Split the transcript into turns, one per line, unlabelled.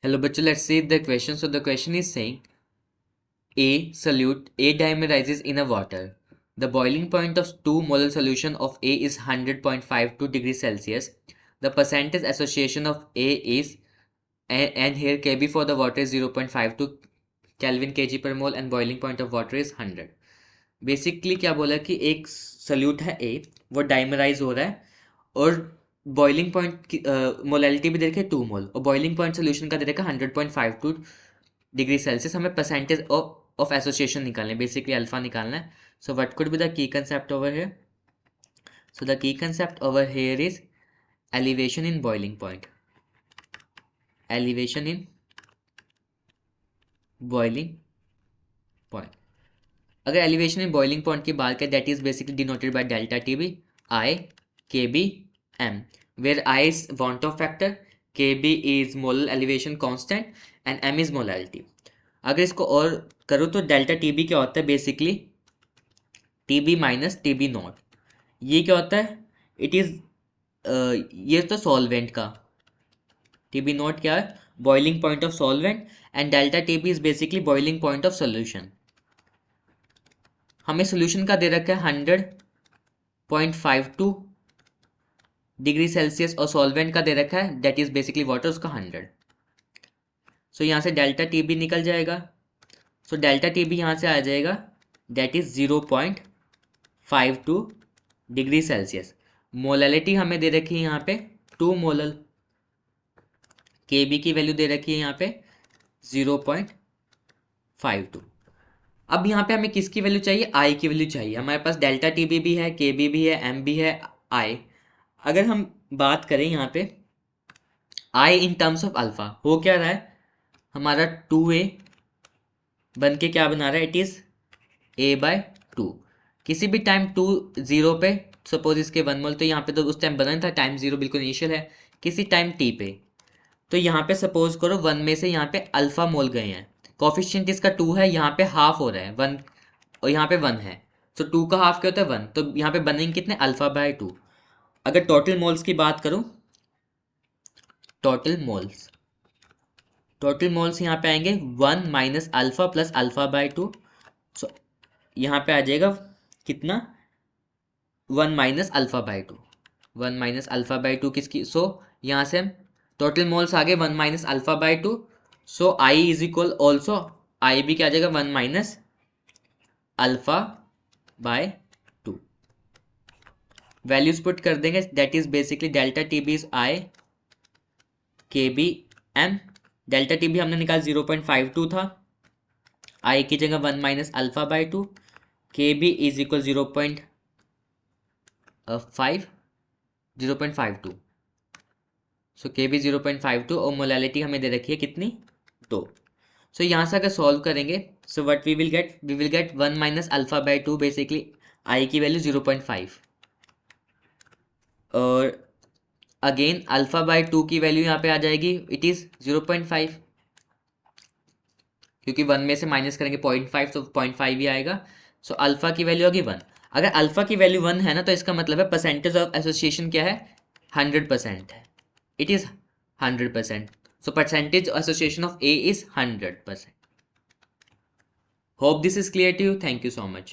Hello, bachcho, let's see the question. So the question is saying A solute A dimerizes in a water. The boiling point of 2 molar solution of A is 100.52 degrees Celsius. The percentage association of A is and here Kb for the water is 0.52 Kelvin kg per mole and boiling point of water is 100. Basically क्या बोला कि एक salute है ए, वो dimerise हो रहा है और बॉइलिंग पॉइंट की मोलैलिटी भी दे रखी है 2 मोल और बॉइलिंग पॉइंट सोल्यूशन का दे रखा है 100.52 डिग्री सेल्सियस. हमें परसेंटेज ऑफ एसोसिएशन निकालना है, बेसिकली अल्फा निकालना है. So what could be the key concept over here? So the key concept over here is elevation in boiling point. Elevation in boiling point. अगर elevation in boiling point की बात करें, that is basically denoted by delta T B I K B M, where I is van't Hoff factor, K B is molar elevation constant and M is molality. अगर इसको और करो तो delta T B क्या होता है? Basically T B minus T B naught. ये क्या होता है? इट इज ये तो सॉल्वेंट का. टी बी नॉट क्या है? Boiling point of solvent and delta T B is basically boiling point of solution. हमें सोल्यूशन का दे रखा है 100.52 डिग्री सेल्सियस और सॉल्वेंट का दे रखा है दैट इज बेसिकली वाटर, उसका 100. सो यहाँ से डेल्टा टी बी निकल जाएगा. सो डेल्टा टी बी यहाँ से आ जाएगा that is 0.52 degree Celsius. Molality हमें दे रखी है यहाँ पे 2 मोलल. के बी की वैल्यू दे रखी है यहाँ पे 0.52. अब यहाँ पे हमें किसकी वैल्यू चाहिए? आई की वैल्यू चाहिए. हमारे पास डेल्टा टी बी भी है, के बी भी है, एम भी है, आई. अगर हम बात करें यहाँ पे आई इन टर्म्स ऑफ अल्फा, हो क्या रहा है? हमारा 2a बन के क्या बना रहा है? It is a/2. किसी भी टाइम 2 0 पे, सपोज इसके 1 मोल, तो यहाँ पे तो उस टाइम बना था, टाइम 0 बिल्कुल इनिशियल है. किसी टाइम t पे, तो यहाँ पे सपोज करो 1 में से यहाँ पे अल्फा मोल गए हैं. कोफिशिएंट इसका 2 है, यहाँ पे हाफ हो रहा है 1 और यहाँ पे 1 है. सो 2 का हाफ क्या होता है? 1. तो यहाँ पे बनेंगे कितने? अल्फा/2. अगर टोटल मोल्स की बात करूँ, टोटल मोल्स यहाँ पे आएंगे 1 माइनस अल्फा प्लस अल्फा/2. सो यहाँ पे आ जाएगा कितना? 1 माइनस अल्फा/2. 1 माइनस अल्फा/2 किसकी? सो यहाँ से हम टोटल मोल्स आ गए 1 minus alpha. So I is equal also, I भी क्या आ जाएगा? 1 माइनस अल्फा/2. वैल्यूज पुट कर देंगे, that is basically delta T B is I, K B M. Delta T B हमने निकाला 0.52 था, आई की जगह 1 माइनस अल्फा/2, के बी इज इक्वल 0.52. सो के बी 0.52 और मोलैलिटी हमें दे रखी है कितनी? 2. सो यहाँ से अगर सॉल्व करेंगे, so what we will get 1 minus alpha, basically I की वैल्यू 0.5 और अगेन अल्फा/2 की वैल्यू यहाँ पे आ जाएगी, इट इज़ 0.5, क्योंकि 1 में से माइनस करेंगे 0.5 तो 0.5 ही आएगा. सो अल्फा की वैल्यू होगी 1. अगर अल्फा की वैल्यू 1 है ना, तो इसका मतलब है परसेंटेज ऑफ एसोसिएशन क्या है? 100% है. It is 100%. So percentage association of A is 100%. Hope this is clear to you. Thank you so much.